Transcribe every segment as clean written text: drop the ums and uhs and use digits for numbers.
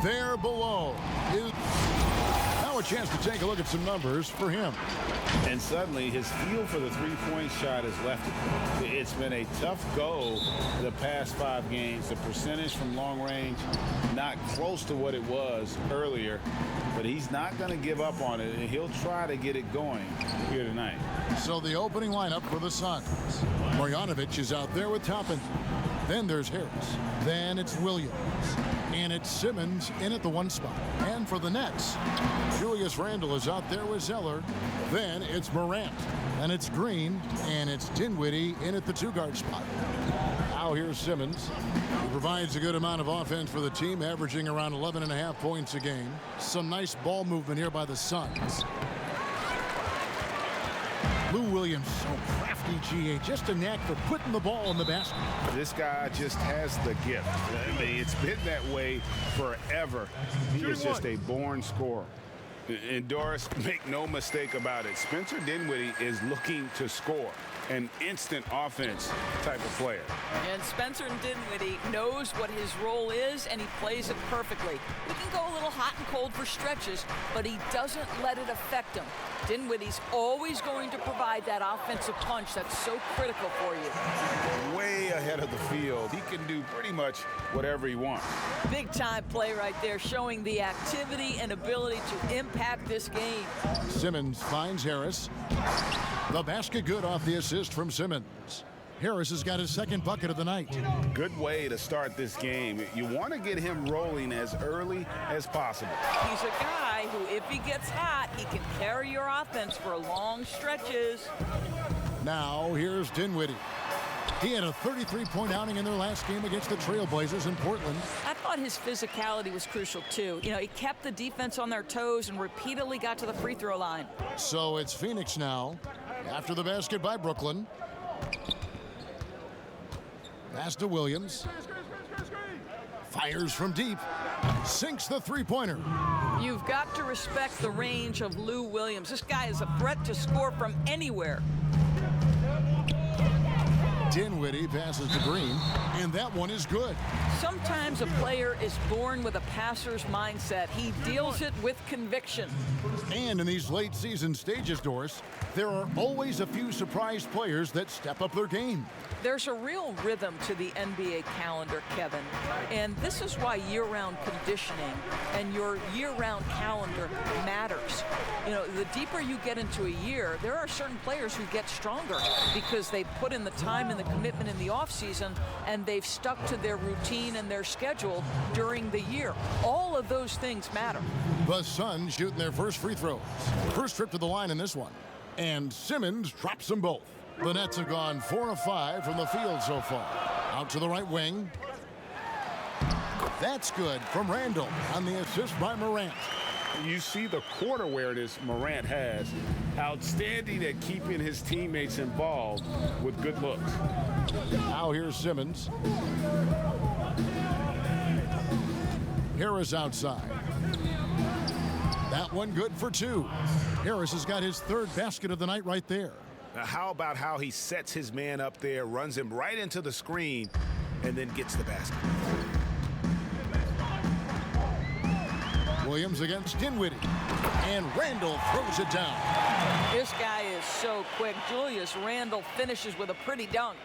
there below. Now a chance to take a look at some numbers for him. And suddenly his feel for the three-point shot has left him. It's been a tough go the past 5 games. The percentage from long range not close to what it was earlier, but he's not going to give up on it, and he'll try to get it going here tonight. So the opening lineup for the Suns. Marjanovic is out there with Toppin. Then there's Harris. Then it's Williams. And it's Simmons in at the 1 spot. And for the Nets, Julius Randle is out there with Zeller. Then it's Morant. And it's Green. And it's Dinwiddie in at the 2-guard spot. Now here's Simmons. He provides a good amount of offense for the team, averaging around 11.5 points a game. Some nice ball movement here by the Suns. Lou Williams, so crafty, GA. Just a knack for putting the ball in the basket. This guy just has the gift. I mean, it's been that way forever. He is just a born scorer. And Doris, make no mistake about it, Spencer Dinwiddie is looking to score. An instant offense type of player. And Spencer Dinwiddie knows what his role is, and he plays it perfectly. He can go a little hot and cold for stretches, but he doesn't let it affect him. Dinwiddie's always going to provide that offensive punch that's so critical for you. Way ahead of the field. He can do pretty much whatever he wants. Big time play right there, showing the activity and ability to impact this game. Simmons finds Harris. The basket good off the assist from Simmons. Harris has got his 2nd bucket of the night. Good way to start this game. You want to get him rolling as early as possible. He's a guy who, if he gets hot, he can carry your offense for long stretches. Now here's Dinwiddie. He had a 33-point outing in their last game against the Trailblazers in Portland. I thought his physicality was crucial, too. You know, he kept the defense on their toes and repeatedly got to the free throw line. So it's Phoenix now, after the basket by Brooklyn. Pass to Williams. Fires from deep. Sinks the three-pointer. You've got to respect the range of Lou Williams. This guy is a threat to score from anywhere. Dinwiddie passes to Green, and that one is good. Sometimes a player is born with a passer's mindset. He deals it with conviction. And in these late season stages, Doris, there are always a few surprise players that step up their game. There's a real rhythm to the NBA calendar, Kevin. And this is why year-round conditioning and your year-round calendar matters. You know, the deeper you get into a year, there are certain players who get stronger because they put in the time and the commitment in the offseason, and they've stuck to their routine and their schedule during the year. All of those things matter. The Suns shooting their first free throws. First trip to the line in this one. And Simmons drops them both. The Nets have gone 4 of 5 from the field so far. Out to the right wing. That's good from Randle on the assist by Morant. You see the court awareness Morant has. Outstanding at keeping his teammates involved with good looks. Now here's Simmons. Harris outside. That one good for 2. Harris has got his 3rd basket of the night right there. Now, how about how he sets his man up there, runs him right into the screen, and then gets the basket. Williams against Dinwiddie. And Randle throws it down. This guy is so quick. Julius Randle finishes with a pretty dunk.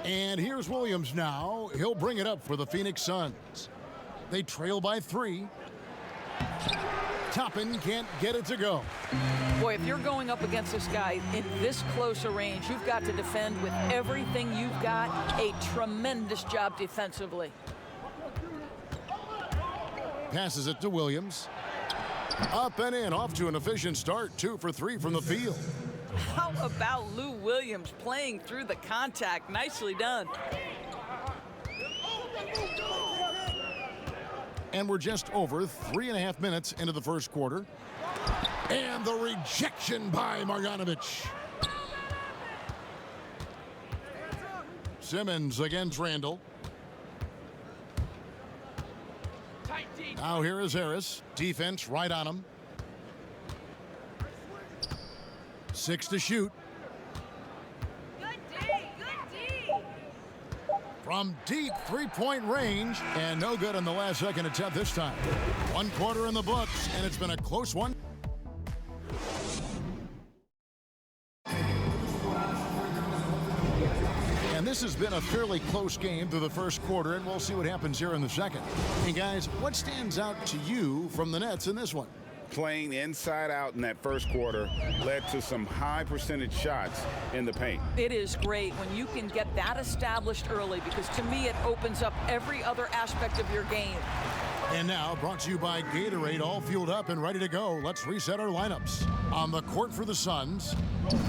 And here's Williams now. He'll bring it up for the Phoenix Suns. They trail by 3. Toppin can't get it to go. Boy, if you're going up against this guy in this close a range, you've got to defend with everything you've got. A tremendous job defensively. Passes it to Williams. Up and in, off to an efficient start. 2 for 3 from the field. How about Lou Williams playing through the contact? Nicely done. And we're just over 3.5 minutes into the first quarter. And the rejection by Marjanovic. Simmons against Randle. Now here is Harris. Defense right on him. 6 to shoot. Good D, good D. from deep three-point range, and no good on the last second attempt this time. 1 quarter in the books, and it's been a close one. And this has been a fairly close game through the first quarter, and we'll see what happens here in the second. Hey guys, what stands out to you from the Nets in this one? Playing inside out in that first quarter led to some high percentage shots in the paint. It is great when you can get that established early, because to me it opens up every other aspect of your game. And now, brought to you by Gatorade, all fueled up and ready to go. Let's reset our lineups. On the court for the Suns,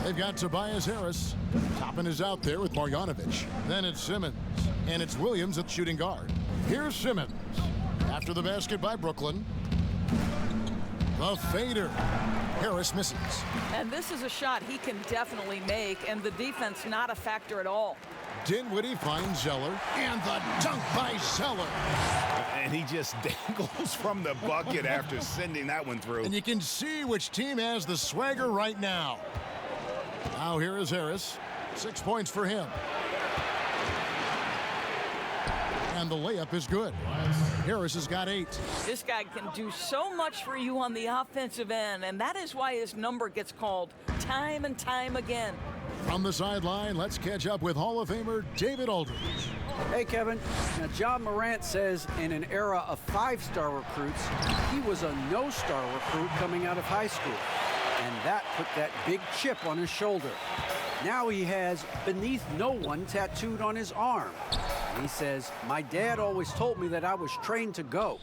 they've got Tobias Harris. Toppin is out there with Marjanovic. Then it's Simmons, and it's Williams at shooting guard. Here's Simmons. After the basket by Brooklyn. The fader. Harris misses. And this is a shot he can definitely make, and the defense not a factor at all. Dinwiddie finds Zeller, and the dunk by Zeller. And he just dangles from the bucket after sending that one through. And you can see which team has the swagger right now. Now here is Harris. 6 points for him. And the layup is good. Harris has got 8. This guy can do so much for you on the offensive end, and that is why his number gets called time and time again. From the sideline, let's catch up with Hall of Famer David Aldridge. Hey, Kevin. Now, John Morant says in an era of 5-star recruits, he was a no-star recruit coming out of high school. And that put that big chip on his shoulder. Now he has "beneath no one" tattooed on his arm. He says, "My dad always told me that I was trained to go."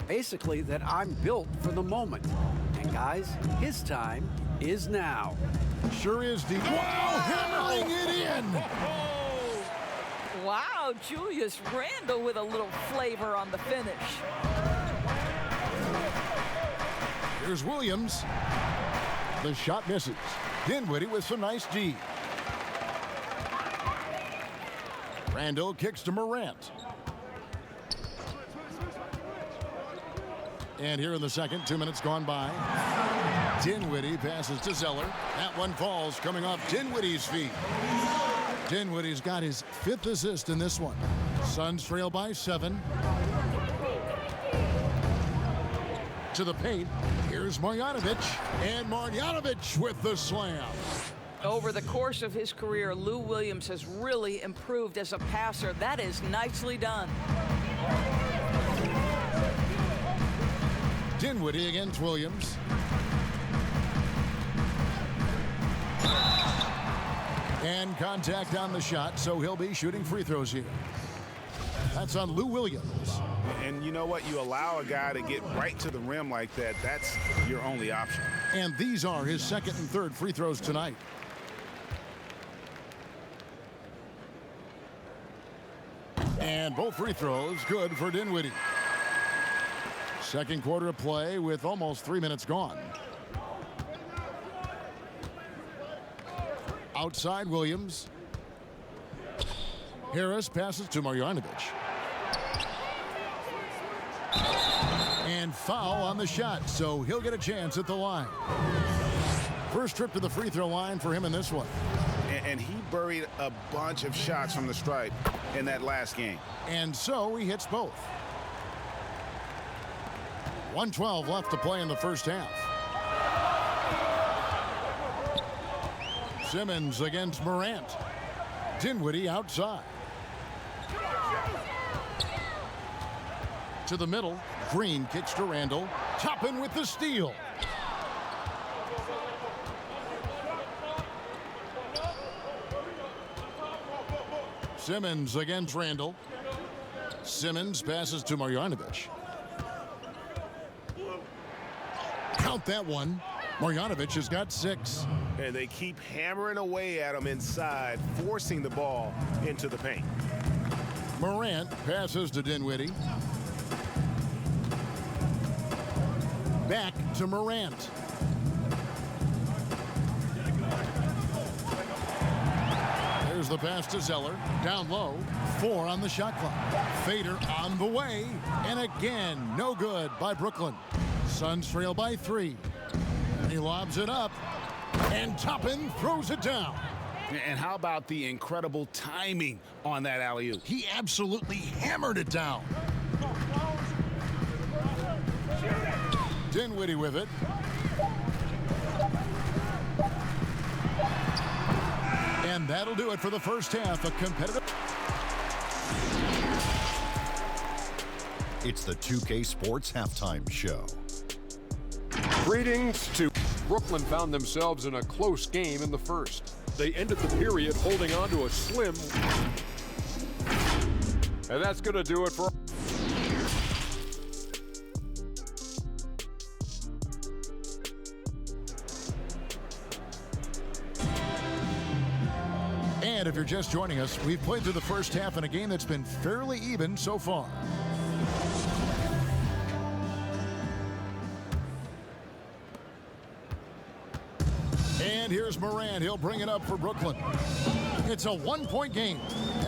Basically, that I'm built for the moment. And guys, his time is now. Sure is deep. Wow, hammering it in. Wow, Julius Randle with a little flavor on the finish. Here's Williams. The shot misses. Dinwiddie with some nice D. Randle kicks to Morant. And here in the second, 2 minutes gone by. Dinwiddie passes to Zeller. That one falls, coming off Dinwiddie's feet. Dinwiddie's got his 5th assist in this one. Suns trail by 7. To the paint. Here's Marjanovic. And Marjanovic with the slam. Over the course of his career, Lou Williams has really improved as a passer. That is nicely done. Dinwiddie against Williams. And contact on the shot, so he'll be shooting free throws here. That's on Lou Williams. And you know what? You allow a guy to get right to the rim like that, that's your only option. And these are his 2nd and 3rd free throws tonight. And both free throws good for Dinwiddie. Second quarter of play with almost 3 minutes gone. Outside Williams. Harris passes to Marjanovic. And foul on the shot, so he'll get a chance at the line. First trip to the free throw line for him in this one. And he buried a bunch of shots from the stripe in that last game. And so he hits both. 1:12 left to play in the first half. Simmons against Morant. Dinwiddie outside. To the middle. Green kicks to Randle. Toppin with the steal. Simmons against Randle. Simmons passes to Marjanovic. Count that one. Marjanovic has got 6. And they keep hammering away at him inside, forcing the ball into the paint. Morant passes to Dinwiddie. Back to Morant. There's the pass to Zeller. Down low. 4 on the shot clock. Fader on the way. And again, no good by Brooklyn. Suns trail by 3. He lobs it up. And Toppin throws it down. And how about the incredible timing on that alley-oop? He absolutely hammered it down. Dinwiddie with it. And that'll do it for the first half. A competitive. It's the 2K Sports Halftime Show. Greetings to Brooklyn found themselves in a close game in the first. They ended the period holding on to a slim. And that's going to do it for. And if you're just joining us, we've played through the first half in a game that's been fairly even so far. And here's Morant. He'll bring it up for Brooklyn. It's a one-point game.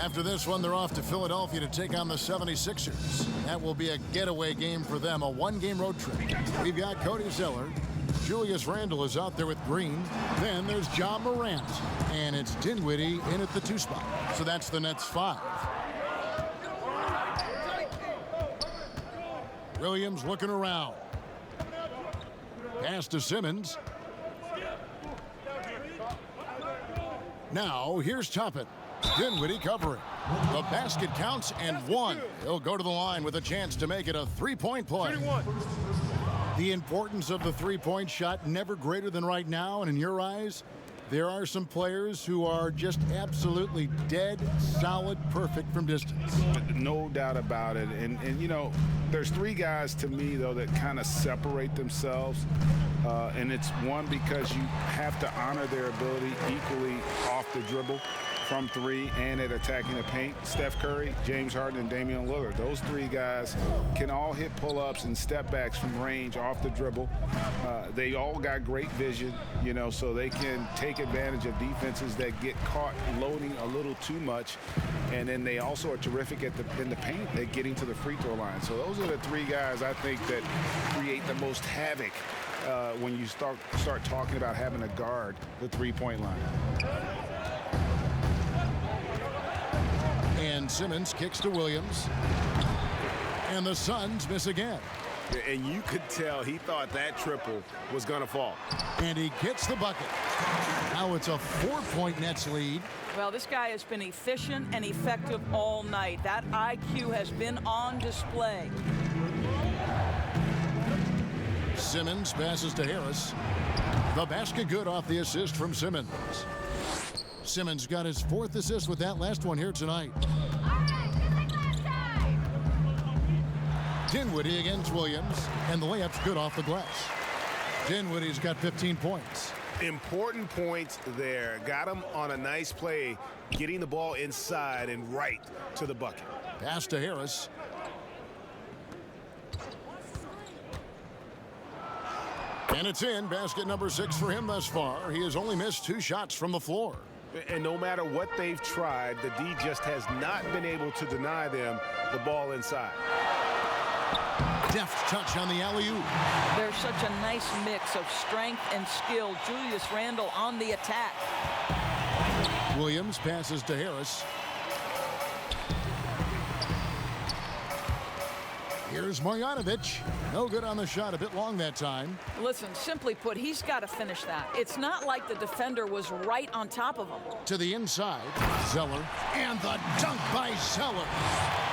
After this one, they're off to Philadelphia to take on the 76ers. That will be a getaway game for them, a one-game road trip. We've got Cody Zeller. Julius Randle is out there with Green. Then there's John Morant. And it's Dinwiddie in at the 2 spot. So that's the Nets 5. Williams looking around. Pass to Simmons. Now, here's Toppin. Dinwiddie covering. The basket counts and 1. He'll go to the line with a chance to make it a 3-point play. The importance of the 3-point shot never greater than right now, and in your eyes, there are some players who are just absolutely dead, solid, perfect from distance. No doubt about it. And you know, there's 3 guys to me, though, that kind of separate themselves. And it's one, because you have to honor their ability equally off the dribble from 3 and at attacking the paint. Steph Curry, James Harden, and Damian Lillard. Those 3 guys can all hit pull-ups and step backs from range off the dribble. They all got great vision, you know, so they can take advantage of defenses that get caught loading a little too much. And then they also are terrific in the paint at getting to the free throw line. So those are the 3 guys I think that create the most havoc when you start talking about having to guard the 3-point line. And Simmons kicks to Williams. And the Suns miss again. And you could tell he thought that triple was going to fall. And he gets the bucket. Now it's a 4-point Nets lead. Well, this guy has been efficient and effective all night. That IQ has been on display. Simmons passes to Harris. The basket good off the assist from Simmons. Simmons got his 4th assist with that last one here tonight. Dinwiddie against Williams, and the layup's good off the glass. Dinwiddie's got 15 points. Important points there. Got him on a nice play, getting the ball inside and right to the bucket. Pass to Harris. And it's in. Basket number 6 for him thus far. He has only missed 2 shots from the floor. And no matter what they've tried, the D just has not been able to deny them the ball inside. Deft touch on the alley-oop. There's such a nice mix of strength and skill. Julius Randle on the attack. Williams passes to Harris. Here's Marjanovic. No good on the shot, a bit long that time. Listen, simply put, he's got to finish that. It's not like the defender was right on top of him. To the inside, Zeller. And the dunk by Zeller.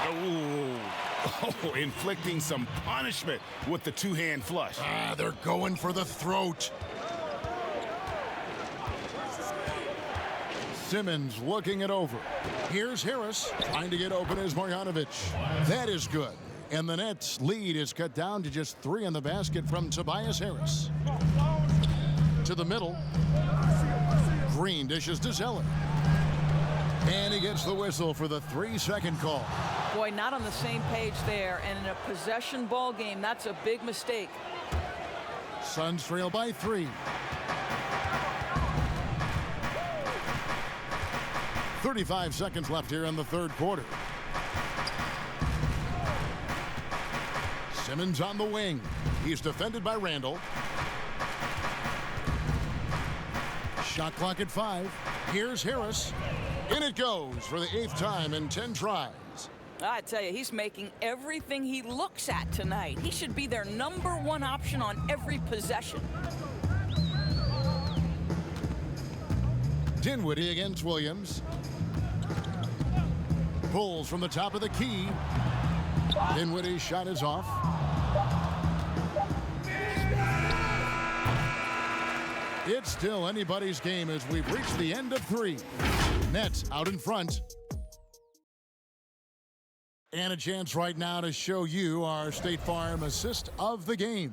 Oh, inflicting some punishment with the 2-hand flush. They're going for the throat. Simmons looking it over. Here's Harris. Trying to get open is Marjanovic. That is good. And the Nets' lead is cut down to just 3 in the basket from Tobias Harris. To the middle. Green dishes to Zeller. And he gets the whistle for the 3-second call. Boy, not on the same page there. And in a possession ball game, that's a big mistake. Suns trail by 3. 35 seconds left here in the 3rd quarter. Simmons on the wing. He's defended by Randle. Shot clock at 5. Here's Harris. In it goes for the 8th time in 10 tries. I tell you, he's making everything he looks at tonight. He should be their #1 option on every possession. Dinwiddie against Williams. Pulls from the top of the key. Dinwiddie's shot is off. It's still anybody's game as we've reached the end of 3. Nets out in front. And a chance right now to show you our State Farm assist of the game.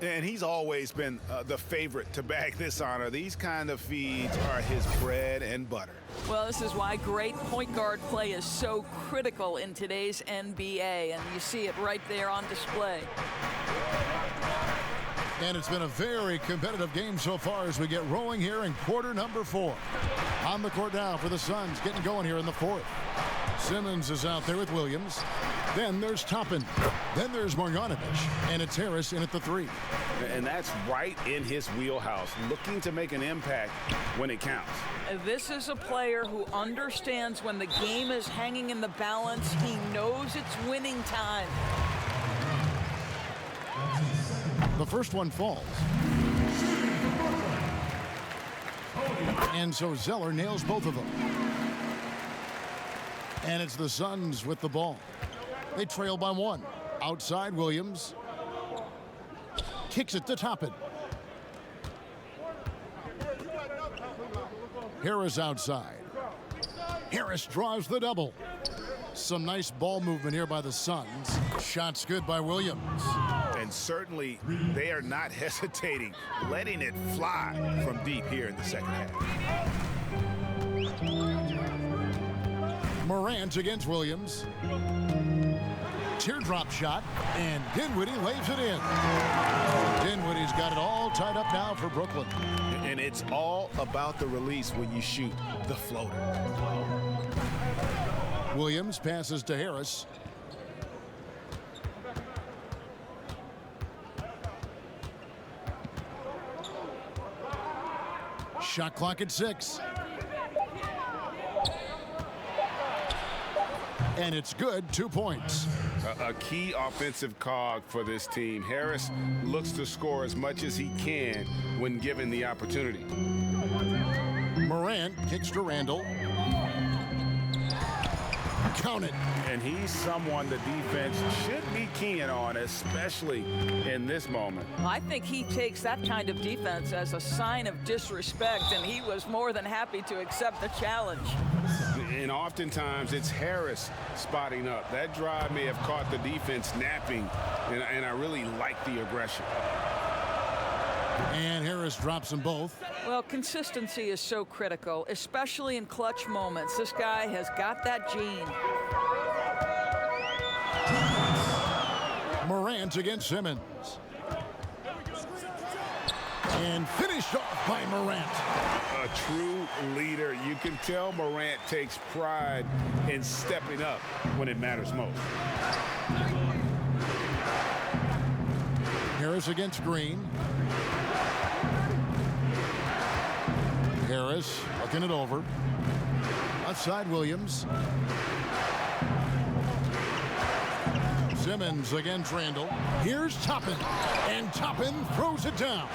And he's always been the favorite to bag this honor. These kind of feeds are his bread and butter. Well, this is why great point guard play is so critical in today's NBA, and you see it right there on display. And it's been a very competitive game so far as we get rolling here in quarter number 4. On the court now for the Suns, getting going here in the 4th. Simmons is out there with Williams. Then there's Toppin. Then there's Marjanovic. And it's Harris in at the 3. And that's right in his wheelhouse, looking to make an impact when it counts. This is a player who understands when the game is hanging in the balance. He knows it's winning time. The first one falls. And so Zeller nails both of them. And it's the Suns with the ball. They trail by 1. Outside Williams. Kicks it to Toppin. Harris outside. Harris draws the double. Some nice ball movement here by the Suns. Shots good by Williams. And certainly they are not hesitating, letting it fly from deep here in the second half. Morant against Williams. Teardrop shot, and Dinwiddie lays it in. Dinwiddie's got it all tied up now for Brooklyn. And it's all about the release when you shoot the floater. Williams passes to Harris. Shot clock at 6. And it's good, 2 points. A key offensive cog for this team. Harris looks to score as much as he can when given the opportunity. Morant kicks to Randall. Count it. And he's someone the defense should be keying on, especially in this moment. I think he takes that kind of defense as a sign of disrespect, and he was more than happy to accept the challenge. And oftentimes it's Harris spotting up. That drive may have caught the defense napping, and I really like the aggression. And Harris drops them both. Well, consistency is so critical, especially in clutch moments. This guy has got that gene. Morant against Simmons. And finished off by Morant. A true leader. You can tell Morant takes pride in stepping up when it matters most. Harris against Green. Harris looking it over. Outside Williams. Simmons against Randall. Here's Toppin. And Toppin throws it down.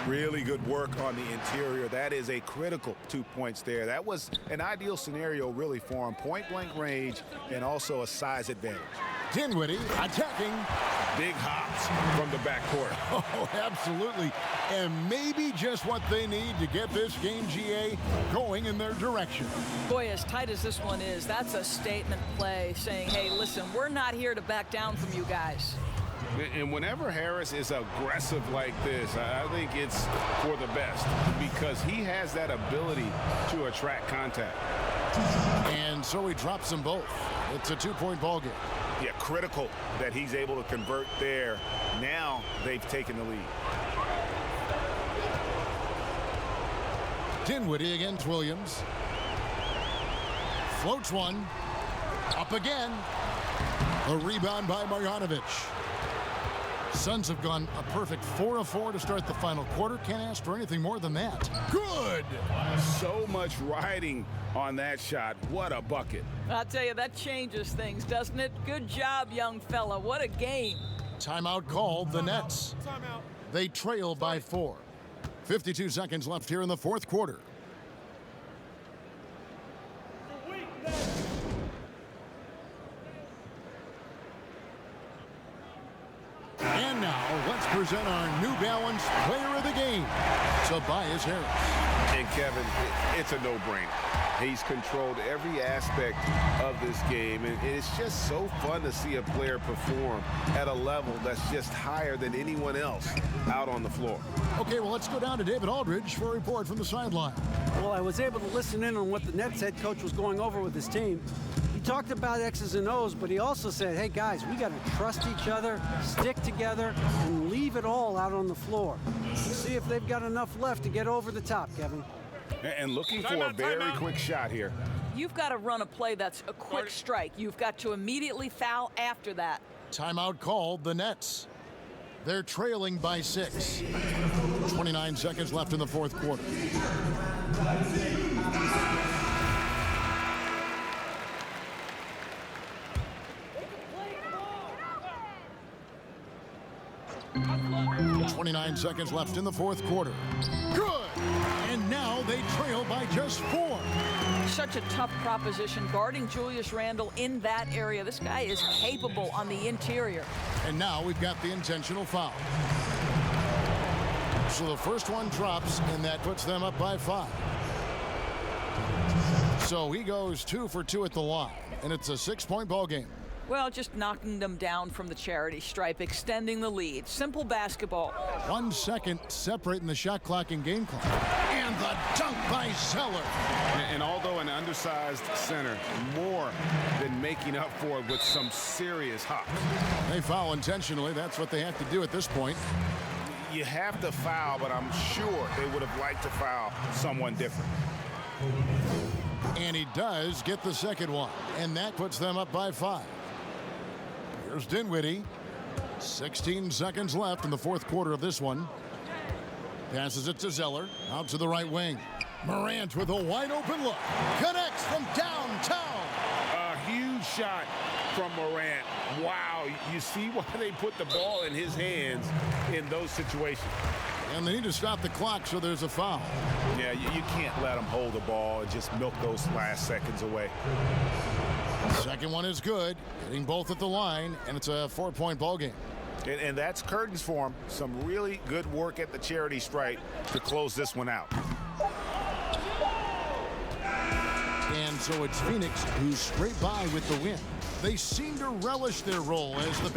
Really good work on the interior. That is a critical 2 points there. That was an ideal scenario really for him. Point blank range and also a size advantage. Dinwiddie attacking. Big hops from the backcourt. Oh, absolutely. And maybe just what they need to get this game, GA, going in their direction. Boy, as tight as this one is, that's a statement play saying, hey, listen, we're not here to back down from you guys. And whenever Harris is aggressive like this, I think it's for the best because he has that ability to attract contact. And so he drops them both. It's a 2-point ball game. Yeah, critical that he's able to convert there. Now they've taken the lead. Dinwiddie against Williams. Floats one. Up again. A rebound by Marjanovic. Suns have gone a perfect 4 of 4 to start the final quarter. Can't ask for anything more than that. Good. So much riding on that shot. What a bucket. I'll tell you, that changes things, doesn't it? Good job, young fella. What a game. Timeout called, the Nets. They trail by 4. 52 seconds left here in the fourth quarter. And now, let's present our New Balance Player of the Game, Tobias Harris. And Kevin, it's a no-brainer. He's controlled every aspect of this game, and it's just so fun to see a player perform at a level that's just higher than anyone else out on the floor. Okay, well, let's go down to David Aldridge for a report from the sideline. Well, I was able to listen in on what the Nets head coach was going over with his team. He talked about X's and O's, but he also said, hey, guys, we got to trust each other, stick together, and leave it all out on the floor. See if they've got enough left to get over the top, Kevin. And looking for a very quick shot here. You've got to run a play that's a quick strike. You've got to immediately foul after that. Timeout called, the Nets. They're trailing by 6. 29 seconds left in the fourth quarter. .29 seconds left in the fourth quarter. Good! And now they trail by just 4. Such a tough proposition guarding Julius Randle in that area. This guy is capable on the interior. And now we've got the intentional foul. So the first one drops, and that puts them up by 5. So he goes 2 for 2 at the line, and it's a 6-point ball game. Well, just knocking them down from the charity stripe, extending the lead. Simple basketball. 1 second separating the shot clock and game clock. And the dunk by Zeller. And although an undersized center, more than making up for it with some serious hops. They foul intentionally. That's what they have to do at this point. You have to foul, but I'm sure they would have liked to foul someone different. And he does get the second one. And that puts them up by 5. Here's Dinwiddie. 16 seconds left in the fourth quarter of this one. Passes it to Zeller. Out to the right wing. Morant with a wide open look. Connects from downtown. A huge shot from Morant. Wow, you see why they put the ball in his hands in those situations. And they need to stop the clock, so there's a foul. Yeah, you can't let him hold the ball and just milk those last seconds away. Second one is good. Hitting both at the line, and it's a 4-point ball game. And that's curtains for him. Some really good work at the charity stripe to close this one out. And so it's Phoenix who's straight by with the win. They seem to relish their role as the